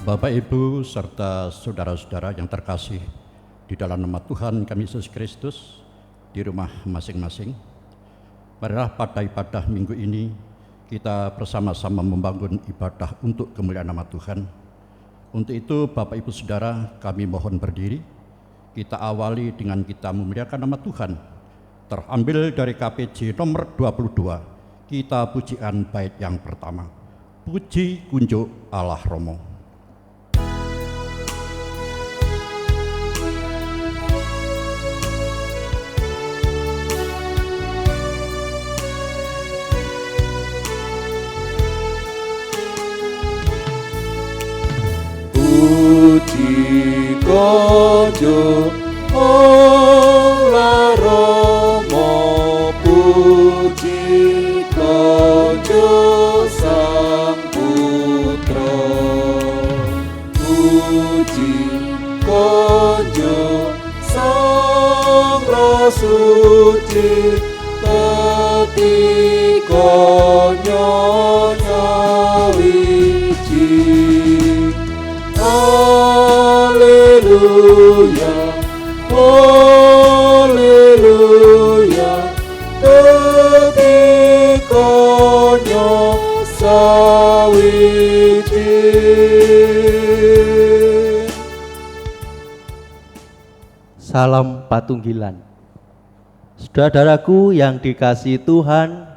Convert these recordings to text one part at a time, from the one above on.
Bapak, Ibu, serta saudara-saudara yang terkasih di dalam nama Tuhan kami Yesus Kristus di rumah masing-masing, marilah pada ibadah minggu ini kita bersama-sama membangun ibadah untuk kemuliaan nama Tuhan. Untuk itu Bapak, Ibu, Saudara, kami mohon berdiri. Kita awali dengan kita memuliakan nama Tuhan, terambil dari KPJ nomor 22, kita pujian bait yang pertama, Puji Kunjuk Allah Romo. Puji Kunjuk Allah Romo, puji Kunjuk Sang Putra, puji Kunjuk Sang Roh Suci, ketika nyonya wiji. Haleluya, haleluya, ketika sawiji. Salam Patunggilan. Saudaraku yang dikasihi Tuhan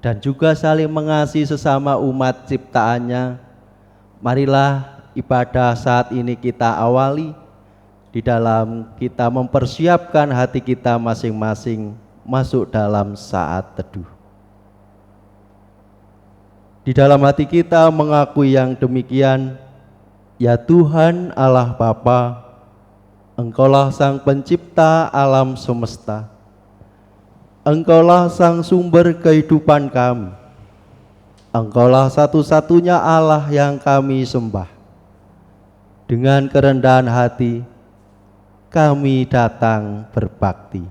dan juga saling mengasihi sesama umat ciptaannya, marilah ibadah saat ini kita awali di dalam kita mempersiapkan hati kita masing-masing masuk dalam saat teduh. Di dalam hati kita mengakui yang demikian, ya Tuhan Allah Bapa, Engkaulah Sang Pencipta alam semesta, Engkaulah Sang Sumber kehidupan kami, Engkaulah satu-satunya Allah yang kami sembah. Dengan kerendahan hati, kami datang berbakti.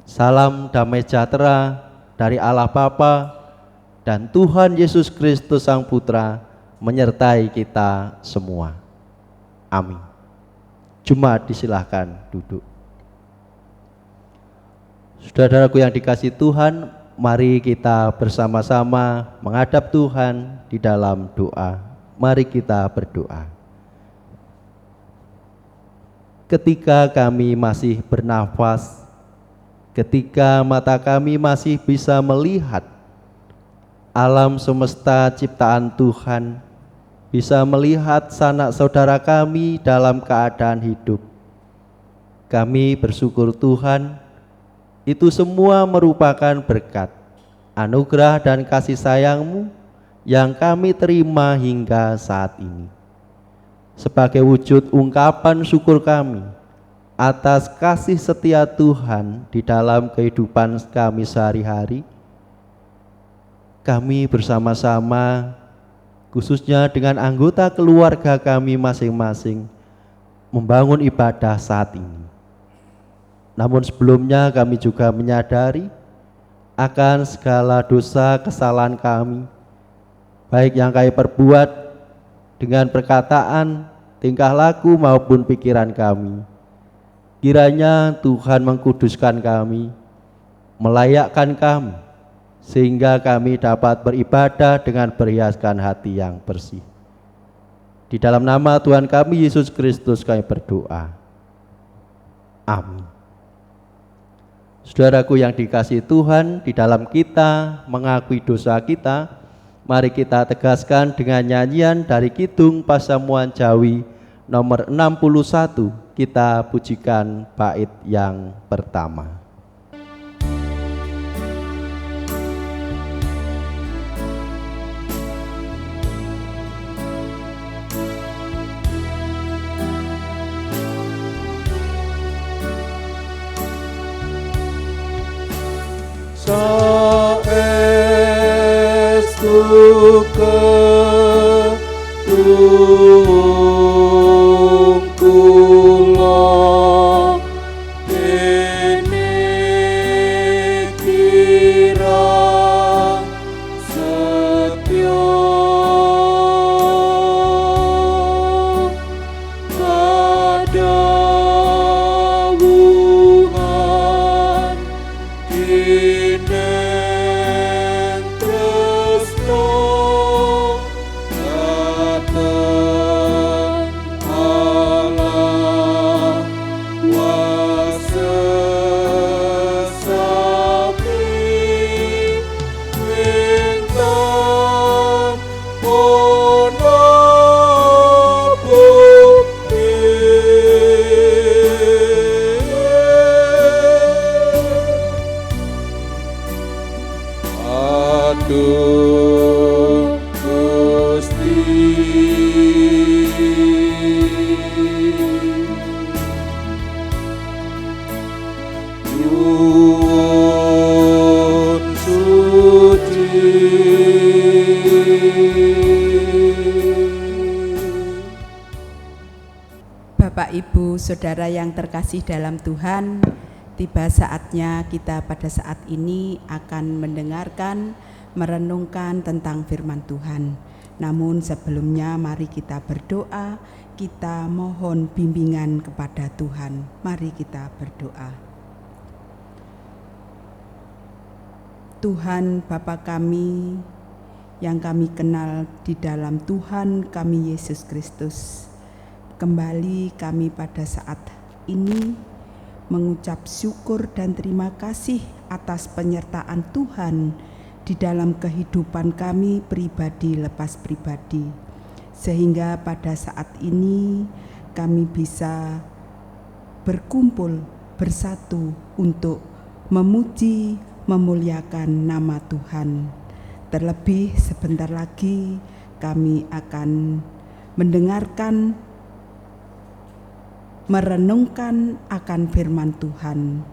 Salam damai sejahtera dari Allah Bapa dan Tuhan Yesus Kristus Sang Putra menyertai kita semua. Amin. Jemaat disilahkan duduk. Saudaraku yang dikasihi Tuhan, mari kita bersama-sama menghadap Tuhan di dalam doa. Mari kita berdoa. Ketika kami masih bernafas, ketika mata kami masih bisa melihat alam semesta ciptaan Tuhan, bisa melihat sanak saudara kami dalam keadaan hidup, kami bersyukur Tuhan. Itu semua merupakan berkat, anugerah dan kasih sayang-Mu yang kami terima hingga saat ini. Sebagai wujud ungkapan syukur kami atas kasih setia Tuhan di dalam kehidupan kami sehari-hari, kami bersama-sama, khususnya dengan anggota keluarga kami masing-masing, membangun ibadah saat ini. Namun sebelumnya kami juga menyadari akan segala dosa kesalahan kami, baik yang kami perbuat dengan perkataan, tingkah laku maupun pikiran kami. Kiranya Tuhan mengkuduskan kami, melayakkan kami, sehingga kami dapat beribadah dengan berhiaskan hati yang bersih. Di dalam nama Tuhan kami Yesus Kristus kami berdoa. Amin. Saudaraku yang dikasihi Tuhan, di dalam kita mengakui dosa kita, mari kita tegaskan dengan nyanyian dari Kidung Pasamuan Jawi nomor 61, kita pujikan bait yang pertama. Saestu ketung kula dene Bapak, Ibu, Saudara yang terkasih dalam Tuhan, tiba saatnya kita pada saat ini akan mendengarkan, merenungkan tentang firman Tuhan. Namun sebelumnya mari kita berdoa, kita mohon bimbingan kepada Tuhan. Mari kita berdoa. Tuhan Bapa kami yang kami kenal di dalam Tuhan kami Yesus Kristus, kembali kami pada saat ini mengucap syukur dan terima kasih atas penyertaan Tuhan di dalam kehidupan kami pribadi lepas pribadi, sehingga pada saat ini kami bisa berkumpul bersatu untuk memuji, memuliakan nama Tuhan. Terlebih sebentar lagi kami akan mendengarkan, merenungkan akan firman Tuhan.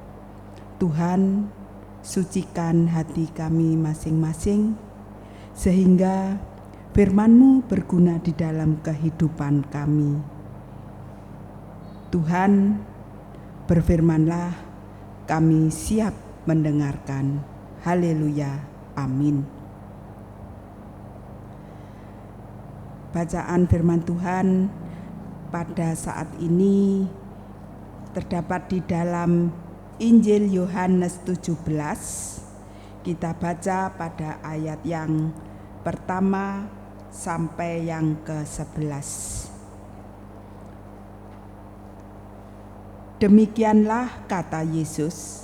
Tuhan, sucikan hati kami masing-masing, sehingga firman-Mu berguna di dalam kehidupan kami. Tuhan, berfirmanlah, kami siap mendengarkan. Haleluya, amin. Bacaan firman Tuhan pada saat ini terdapat di dalam Injil Yohanes 17. Kita baca pada ayat yang pertama sampai yang ke-11. Demikianlah kata Yesus.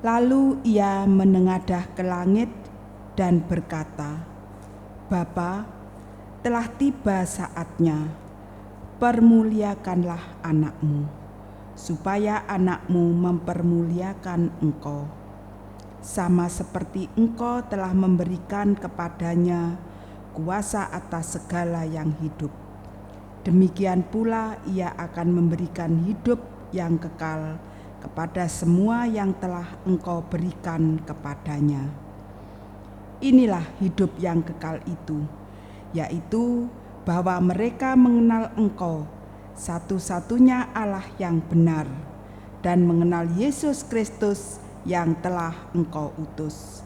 Lalu ia menengadah ke langit dan berkata, Bapa, telah tiba saatnya, permuliakanlah anak-Mu, supaya anak-Mu mempermuliakan Engkau, sama seperti Engkau telah memberikan kepadanya kuasa atas segala yang hidup. Demikian pula ia akan memberikan hidup yang kekal kepada semua yang telah Engkau berikan kepadanya. Inilah hidup yang kekal itu, yaitu bahwa mereka mengenal Engkau, satu-satunya Allah yang benar, dan mengenal Yesus Kristus yang telah Engkau utus.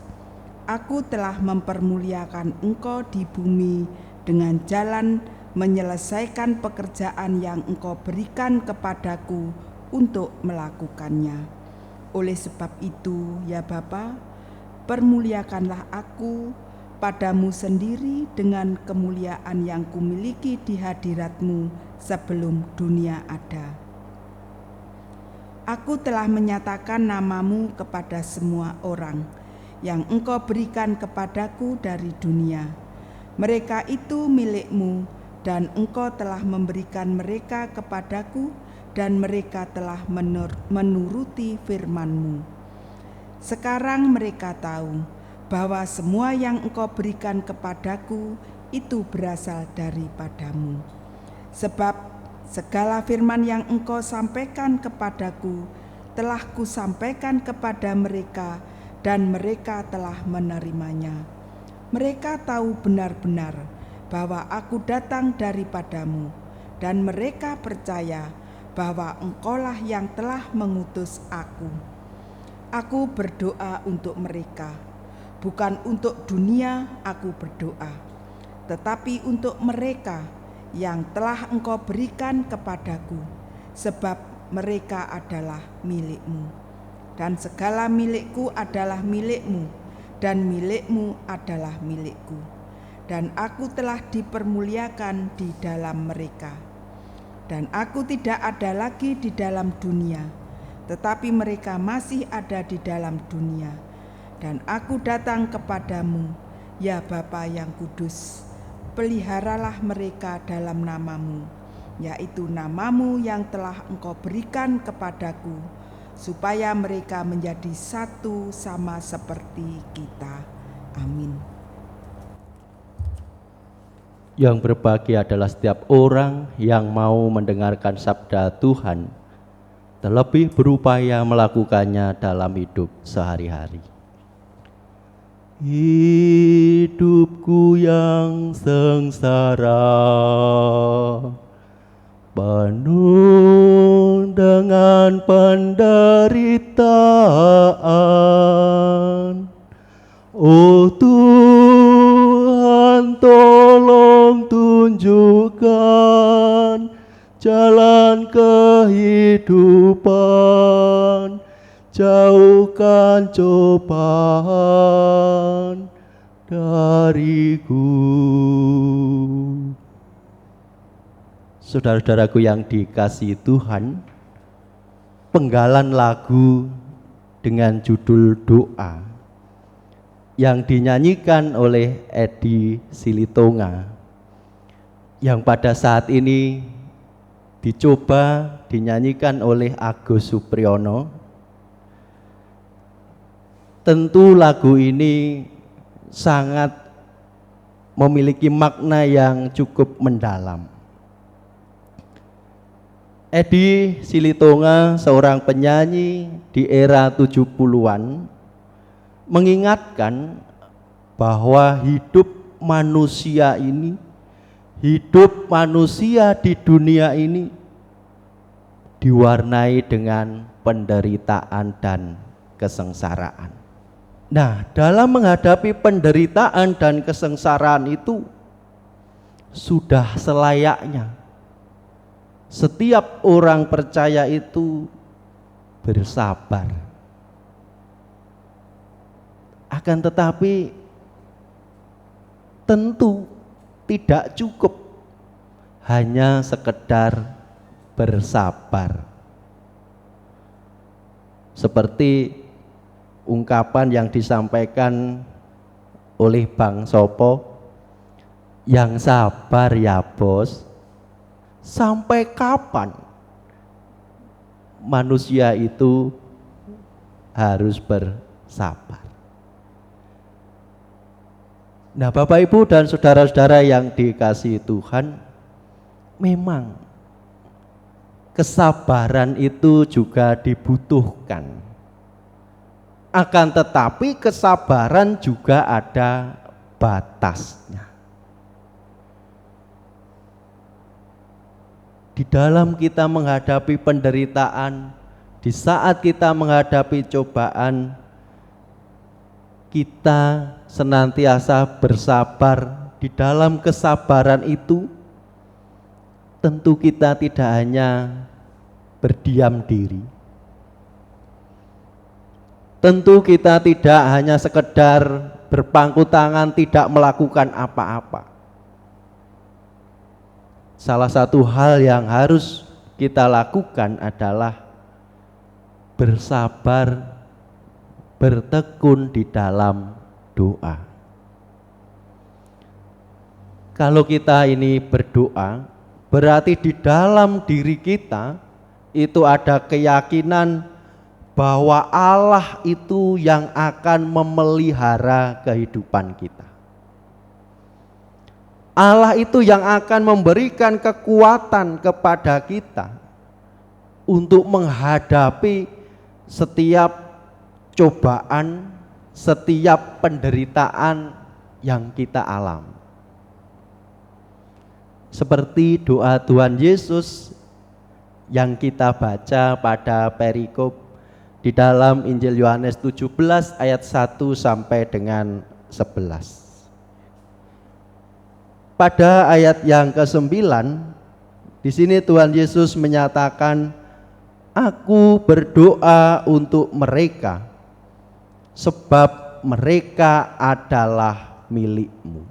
Aku telah mempermuliakan Engkau di bumi dengan jalan menyelesaikan pekerjaan yang Engkau berikan kepadaku untuk melakukannya. Oleh sebab itu, ya Bapa, permuliakanlah aku padamu sendiri dengan kemuliaan yang kumiliki di hadirat-Mu sebelum dunia ada. Aku telah menyatakan nama-Mu kepada semua orang yang Engkau berikan kepadaku dari dunia. Mereka itu milik-Mu, dan Engkau telah memberikan mereka kepadaku, dan mereka telah menuruti firman-Mu. Sekarang mereka tahu bahwa semua yang Engkau berikan kepadaku itu berasal daripadamu. Sebab segala firman yang Engkau sampaikan kepadaku telah kusampaikan kepada mereka, dan mereka telah menerimanya. Mereka tahu benar-benar bahwa aku datang daripadamu, dan mereka percaya bahwa Engkaulah yang telah mengutus aku. Aku berdoa untuk mereka. Bukan untuk dunia aku berdoa, tetapi untuk mereka yang telah Engkau berikan kepadaku, sebab mereka adalah milik-Mu. Dan segala milik-Ku adalah milik-Mu, dan milik-Mu adalah milik-Ku. Dan aku telah dipermuliakan di dalam mereka. Dan aku tidak ada lagi di dalam dunia, tetapi mereka masih ada di dalam dunia. Dan aku datang kepadamu, ya Bapa yang kudus, peliharalah mereka dalam nama-Mu, yaitu nama-Mu yang telah Engkau berikan kepadaku, supaya mereka menjadi satu sama seperti kita. Amin. Yang berbahagia adalah setiap orang yang mau mendengarkan sabda Tuhan, terlebih berupaya melakukannya dalam hidup sehari-hari. Hidupku yang sengsara penuh dengan penderitaan. Oh Tuhan, tolong tunjukkan jalan kehidupan, jauhkan cobaan dariku. Saudara-saudaraku yang dikasihi Tuhan, penggalan lagu dengan judul Doa yang dinyanyikan oleh Edi Silitonga, yang pada saat ini dicoba dinyanyikan oleh Agus Supriyono. Tentu lagu ini sangat memiliki makna yang cukup mendalam. Edi Silitonga, seorang penyanyi di era 70-an, mengingatkan bahwa hidup manusia di dunia ini diwarnai dengan penderitaan dan kesengsaraan. Nah, dalam menghadapi penderitaan dan kesengsaraan itu sudah selayaknya setiap orang percaya itu bersabar. Akan tetapi tentu tidak cukup hanya sekedar bersabar. Seperti ungkapan yang disampaikan oleh Bang Sopo, yang sabar ya bos, sampai kapan manusia itu harus bersabar? Nah, Bapak Ibu dan saudara-saudara yang dikasihi Tuhan, memang kesabaran itu juga dibutuhkan. Akan tetapi kesabaran juga ada batasnya. Di dalam kita menghadapi penderitaan, di saat kita menghadapi cobaan, kita senantiasa bersabar. Di dalam kesabaran itu tentu kita tidak hanya berdiam diri, tentu kita tidak hanya sekedar berpangku tangan tidak melakukan apa-apa. Salah satu hal yang harus kita lakukan adalah bersabar, bertekun di dalam doa. Kalau kita ini berdoa, berarti di dalam diri kita itu ada keyakinan bahwa Allah itu yang akan memelihara kehidupan kita. Allah itu yang akan memberikan kekuatan kepada kita untuk menghadapi setiap cobaan, setiap penderitaan yang kita alami. Seperti doa Tuhan Yesus yang kita baca pada perikop di dalam Injil Yohanes 17 ayat 1 sampai dengan 11. Pada ayat yang ke-9, di sini Tuhan Yesus menyatakan, "Aku berdoa untuk mereka, sebab mereka adalah milik-Mu."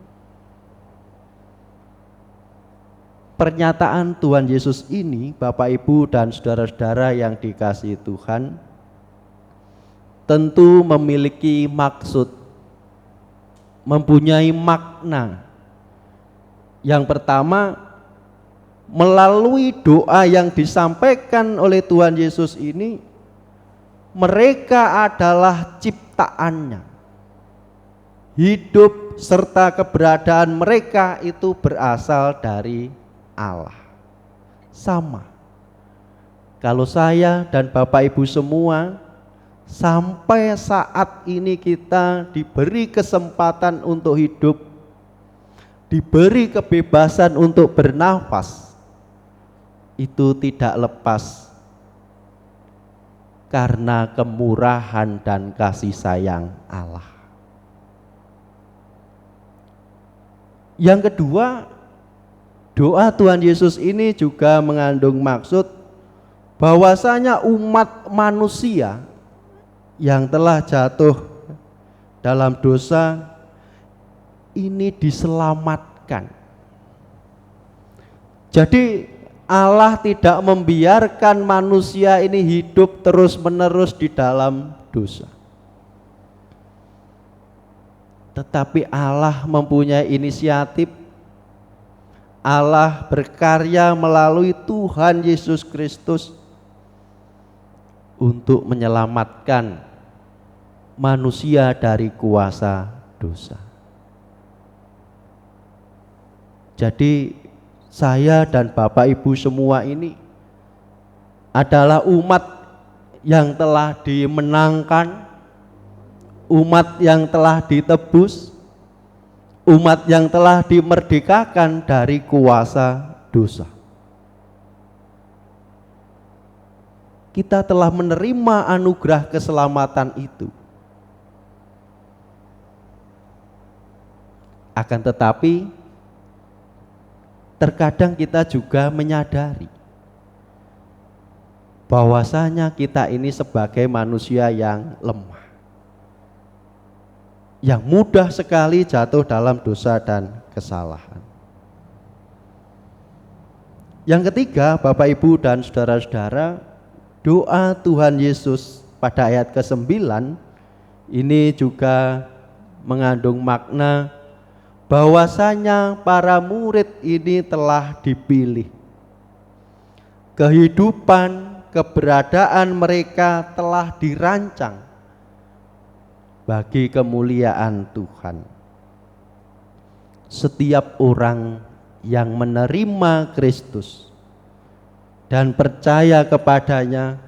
Pernyataan Tuhan Yesus ini, Bapak Ibu dan saudara-saudara yang dikasihi Tuhan, tentu memiliki maksud, mempunyai makna. Yang pertama, melalui doa yang disampaikan oleh Tuhan Yesus ini, mereka adalah ciptaannya. Hidup serta keberadaan mereka itu berasal dari Allah. Sama. Kalau saya dan Bapak Ibu semua sampai saat ini kita diberi kesempatan untuk hidup, diberi kebebasan untuk bernafas, itu tidak lepas karena kemurahan dan kasih sayang Allah. Yang kedua, doa Tuhan Yesus ini juga mengandung maksud bahwasanya umat manusia yang telah jatuh dalam dosa ini diselamatkan. Jadi Allah tidak membiarkan manusia ini hidup terus-menerus di dalam dosa. Tetapi Allah mempunyai inisiatif. Allah berkarya melalui Tuhan Yesus Kristus untuk menyelamatkan manusia dari kuasa dosa. Jadi saya dan Bapak Ibu semua ini adalah umat yang telah dimenangkan, umat yang telah ditebus, umat yang telah dimerdekakan dari kuasa dosa. Kita telah menerima anugerah keselamatan itu. Akan tetapi terkadang kita juga menyadari bahwasanya kita ini sebagai manusia yang lemah, yang mudah sekali jatuh dalam dosa dan kesalahan. Yang ketiga, Bapak Ibu dan saudara-saudara, doa Tuhan Yesus pada ayat ke-9 ini juga mengandung makna bahwasanya para murid ini telah dipilih. Kehidupan, keberadaan mereka telah dirancang bagi kemuliaan Tuhan. Setiap orang yang menerima Kristus dan percaya kepadanya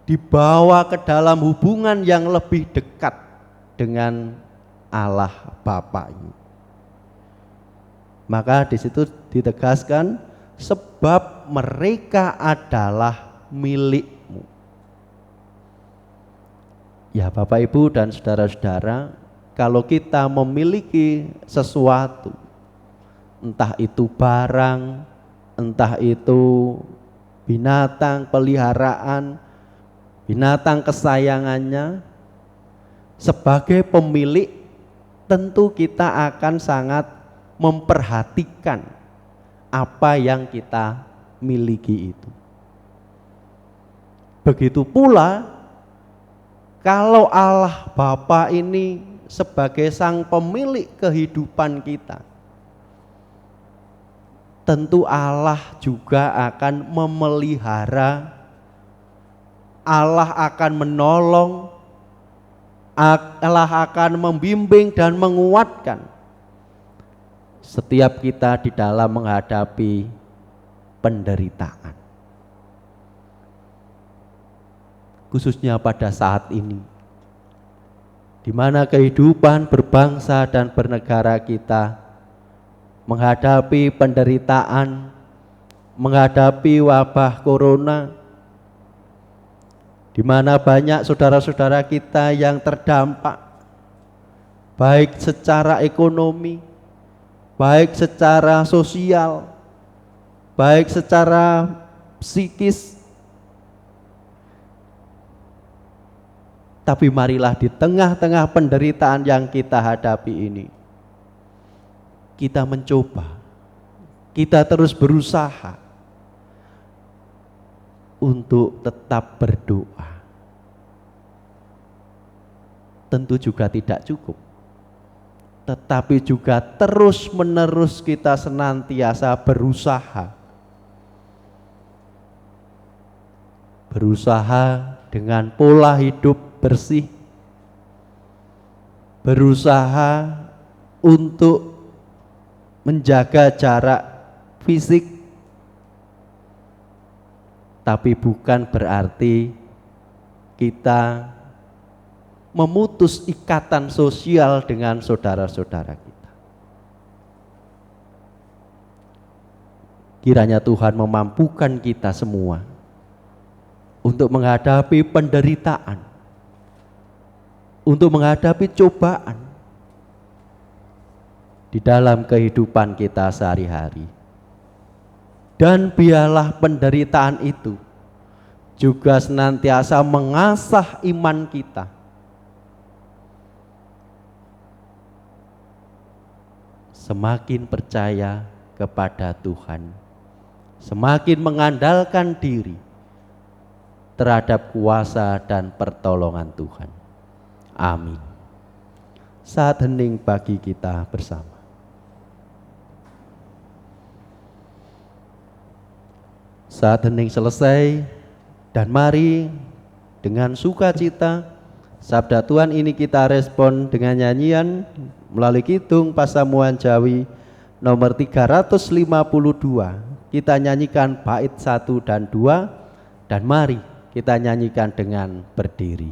dibawa ke dalam hubungan yang lebih dekat dengan Allah Bapaknya. Maka di situ ditegaskan sebab mereka adalah milikmu. Ya Bapak Ibu dan saudara-saudara, kalau kita memiliki sesuatu, entah itu barang, entah itu binatang peliharaan, binatang kesayangannya, sebagai pemilik tentu kita akan sangat memperhatikan apa yang kita miliki itu. Begitu pula kalau Allah Bapa ini sebagai sang pemilik kehidupan kita, tentu Allah juga akan memelihara, Allah akan menolong, Allah akan membimbing dan menguatkan setiap kita di dalam menghadapi penderitaan. Khususnya pada saat ini, di mana kehidupan berbangsa dan bernegara kita menghadapi penderitaan, menghadapi wabah corona, di mana banyak saudara-saudara kita yang terdampak, baik secara ekonomi, baik secara sosial, baik secara psikis. Tapi marilah di tengah-tengah penderitaan yang kita hadapi ini, kita mencoba, kita terus berusaha untuk tetap berdoa. Tentu juga tidak cukup, tetapi juga terus-menerus kita senantiasa berusaha dengan pola hidup bersih, berusaha untuk menjaga jarak fisik, tapi bukan berarti kita memutus ikatan sosial dengan saudara-saudara kita. Kiranya Tuhan memampukan kita semua untuk menghadapi penderitaan, untuk menghadapi cobaan di dalam kehidupan kita sehari-hari. Dan biarlah penderitaan itu juga senantiasa mengasah iman kita. Semakin percaya kepada Tuhan, semakin mengandalkan diri terhadap kuasa dan pertolongan Tuhan. Amin. Saat hening bagi kita bersama. Saat hening selesai, dan mari dengan sukacita sabda Tuhan ini kita respon dengan nyanyian melalui kidung Pasamuan Jawi nomor 352. Kita nyanyikan bait 1 dan 2, dan mari kita nyanyikan dengan berdiri.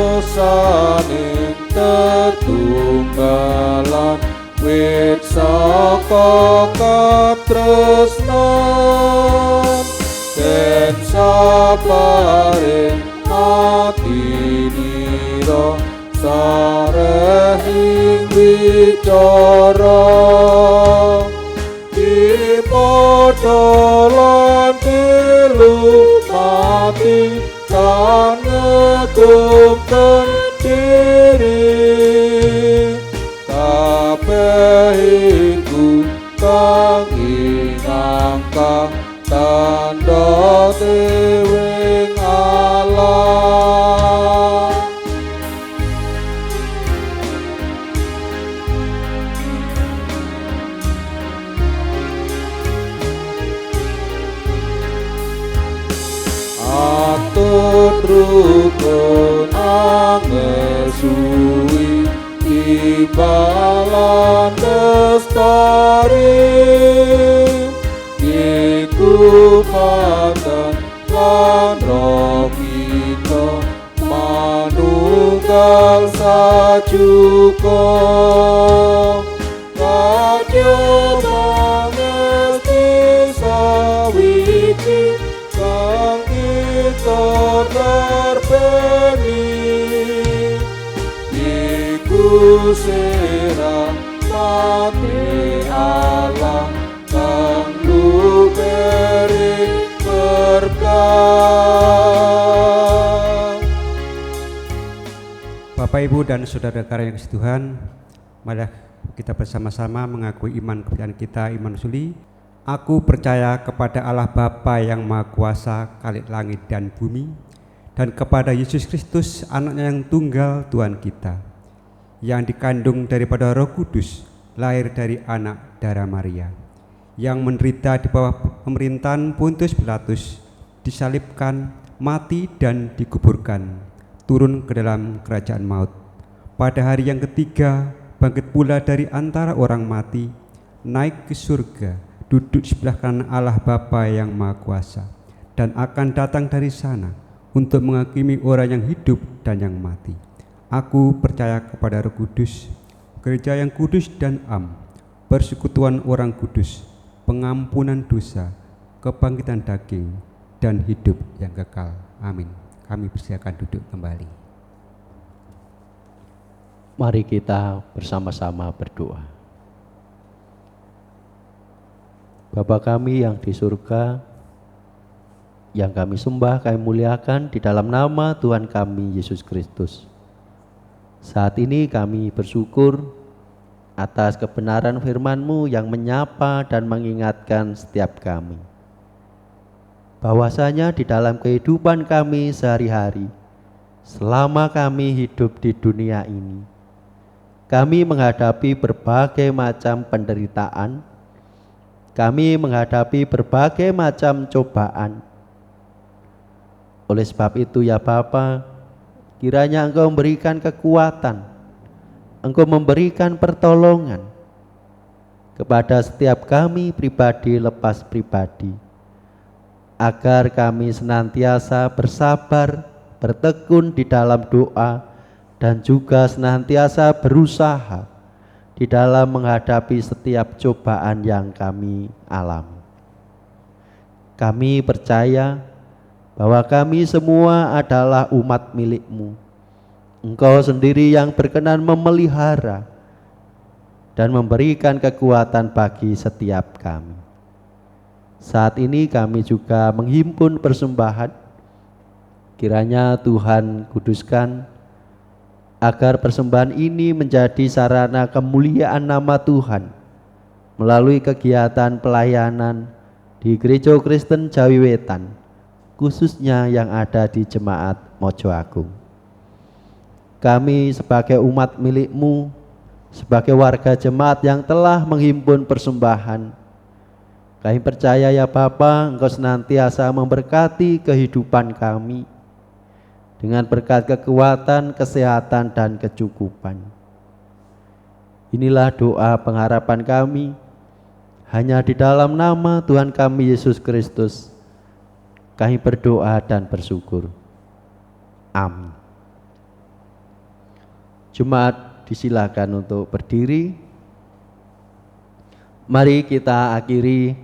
Santosaning tetunggalan wit saka katresnan den saparing ati nira sarehing wicara dipodolan dilumati sanegumken diri kabeh iku kang ingangka tandha dewing Allah. Atut rukun angesuwi imbalan lestari iku paten lan roh kita manunggal sajuka kadya pangesti sawiji kang kita terbeni iku sirah mati Allah kang luberi berkah. Bapak, Ibu, dan saudara-saudara yang kasih Tuhan, mari kita bersama-sama mengakui iman kepercayaan kita, iman suli. Aku percaya kepada Allah Bapa yang Maha Kuasa, Khalik langit dan bumi, dan kepada Yesus Kristus, anaknya yang tunggal Tuhan kita, yang dikandung daripada Roh Kudus, lahir dari anak darah Maria, yang menderita di bawah pemerintahan Pontius Pilatus, disalibkan, mati dan dikuburkan, turun ke dalam kerajaan maut. Pada hari yang ketiga, bangkit pula dari antara orang mati, naik ke surga, duduk sebelah kanan Allah Bapa yang Maha Kuasa, dan akan datang dari sana untuk menghakimi orang yang hidup dan yang mati. Aku percaya kepada Roh Kudus, gereja yang kudus dan am, persekutuan orang kudus, pengampunan dosa, kebangkitan daging, dan hidup yang kekal. Amin. Kami persilakan duduk kembali. Mari kita bersama-sama berdoa. Bapa kami yang di surga, yang kami sembah, kami muliakan di dalam nama Tuhan kami Yesus Kristus. Saat ini kami bersyukur atas kebenaran firman-Mu yang menyapa dan mengingatkan setiap kami, bahwasanya di dalam kehidupan kami sehari-hari, selama kami hidup di dunia ini, kami menghadapi berbagai macam penderitaan, kami menghadapi berbagai macam cobaan. Oleh sebab itu ya Bapa, kiranya Engkau memberikan kekuatan, Engkau memberikan pertolongan, kepada setiap kami pribadi lepas pribadi, agar kami senantiasa bersabar, bertekun di dalam doa, dan juga senantiasa berusaha di dalam menghadapi setiap cobaan yang kami alami. Kami percaya bahwa kami semua adalah umat milik-Mu. Engkau sendiri yang berkenan memelihara dan memberikan kekuatan bagi setiap kami. Saat ini kami juga menghimpun persembahan. Kiranya Tuhan kuduskan agar persembahan ini menjadi sarana kemuliaan nama Tuhan melalui kegiatan pelayanan di Gereja Kristen Jawi Wetan, khususnya yang ada di Jemaat Mojo Agung. Kami sebagai umat milik-Mu, sebagai warga jemaat yang telah menghimpun persembahan, kami percaya ya Bapa, Engkau senantiasa memberkati kehidupan kami dengan berkat kekuatan, kesehatan, dan kecukupan. Inilah doa pengharapan kami, hanya di dalam nama Tuhan kami Yesus Kristus kami berdoa dan bersyukur. Amin. Jemaat disilakan untuk berdiri. Mari kita akhiri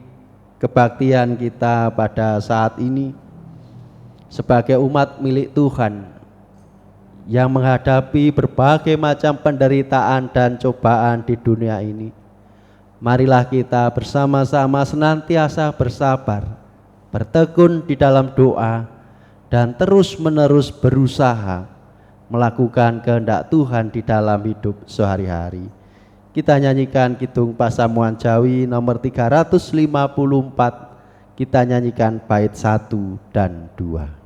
kebaktian kita pada saat ini sebagai umat milik Tuhan yang menghadapi berbagai macam penderitaan dan cobaan di dunia ini. Marilah kita bersama-sama senantiasa bersabar, bertekun di dalam doa, dan terus-menerus berusaha melakukan kehendak Tuhan di dalam hidup sehari-hari. Kita nyanyikan Kidung Pasamuan Jawi nomor 354. Kita nyanyikan bait 1 dan 2.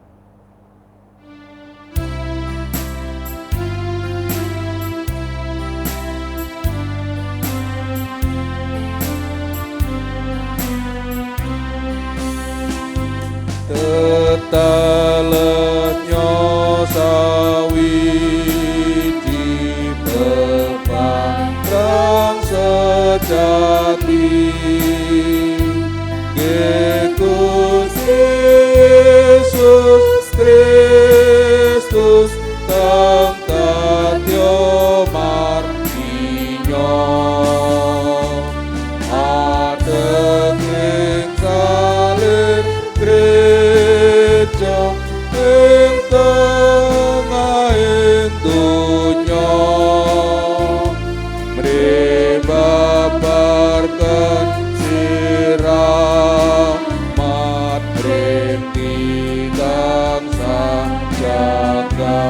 Teteletnya sawiji peparang sejati, Gusti Yesus Kristus tang tatyo martinyo adeng ing salib gereja ing tengahing donya, mrebabarken siramat mrenti kang jagat.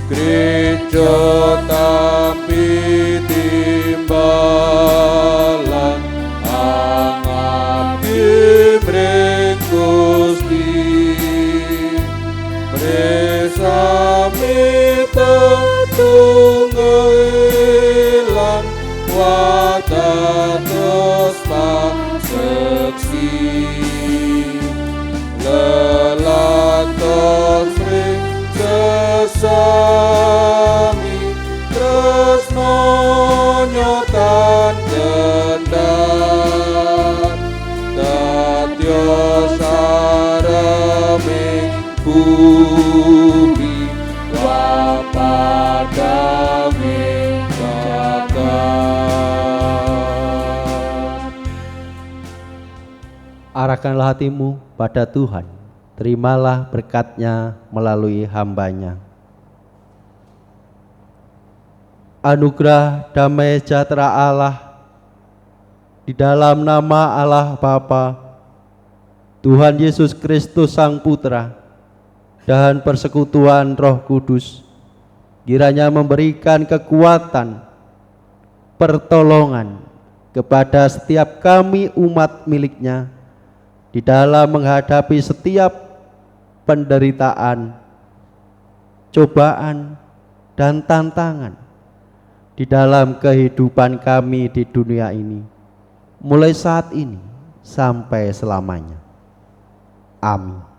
Gereja tampi timbalan angap dimring Gusti, mresami tetunggelan wadados paseksi, lelatos ring sesami tresno nyotan gendat, dadya sareming bumi wapadaming jagat. Arahkanlah hatimu pada Tuhan, terimalah berkat-Nya melalui hamba-Nya. Anugerah damai sejahtera Allah di dalam nama Allah Bapa, Tuhan Yesus Kristus Sang Putra, dan persekutuan Roh Kudus kiranya memberikan kekuatan, pertolongan kepada setiap kami umat milik-Nya di dalam menghadapi setiap penderitaan, cobaan, dan tantangan di dalam kehidupan kami di dunia ini. mulai saat ini sampai selamanya. Amin.